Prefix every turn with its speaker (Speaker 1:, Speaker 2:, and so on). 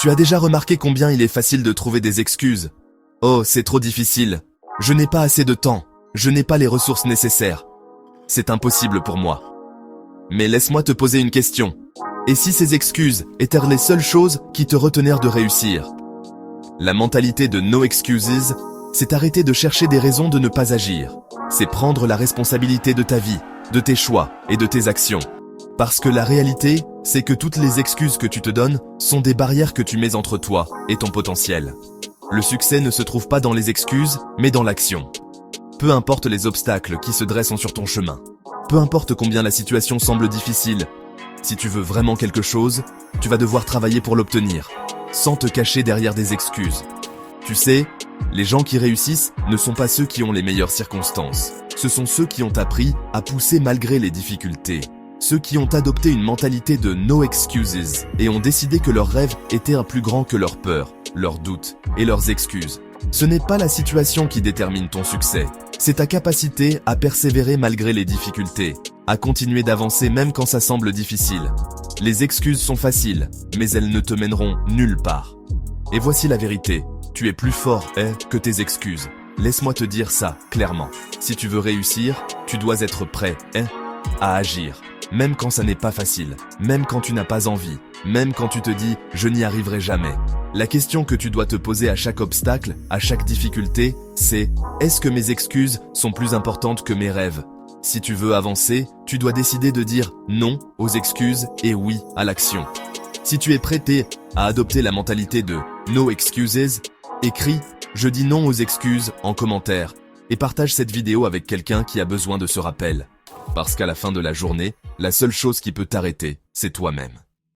Speaker 1: Tu as déjà remarqué combien il est facile de trouver des excuses? Oh, c'est trop difficile. Je n'ai pas assez de temps. Je n'ai pas les ressources nécessaires. C'est impossible pour moi. Mais laisse-moi te poser une question. Et si ces excuses étaient les seules choses qui te retenaient de réussir? La mentalité de no excuses, c'est arrêter de chercher des raisons de ne pas agir. C'est prendre la responsabilité de ta vie, de tes choix et de tes actions. Parce que la réalité, c'est que toutes les excuses que tu te donnes sont des barrières que tu mets entre toi et ton potentiel. Le succès ne se trouve pas dans les excuses, mais dans l'action. Peu importe les obstacles qui se dressent sur ton chemin. Peu importe combien la situation semble difficile. Si tu veux vraiment quelque chose, tu vas devoir travailler pour l'obtenir, sans te cacher derrière des excuses. Tu sais, les gens qui réussissent ne sont pas ceux qui ont les meilleures circonstances. Ce sont ceux qui ont appris à pousser malgré les difficultés. Ceux qui ont adopté une mentalité de no excuses et ont décidé que leur rêve était plus grand que leurs peurs, leurs doutes et leurs excuses. Ce n'est pas la situation qui détermine ton succès. C'est ta capacité à persévérer malgré les difficultés, à continuer d'avancer même quand ça semble difficile. Les excuses sont faciles, mais elles ne te mèneront nulle part. Et voici la vérité, tu es plus fort que tes excuses. Laisse-moi te dire ça clairement. Si tu veux réussir, tu dois être prêt à agir. Même quand ça n'est pas facile, même quand tu n'as pas envie, même quand tu te dis « je n'y arriverai jamais ». La question que tu dois te poser à chaque obstacle, à chaque difficulté, c'est « est-ce que mes excuses sont plus importantes que mes rêves ?» Si tu veux avancer, tu dois décider de dire non aux excuses et oui à l'action. Si tu es prêt à adopter la mentalité de no excuses, écris « je dis non aux excuses » en commentaire et partage cette vidéo avec quelqu'un qui a besoin de ce rappel. Parce qu'à la fin de la journée, la seule chose qui peut t'arrêter, c'est toi-même.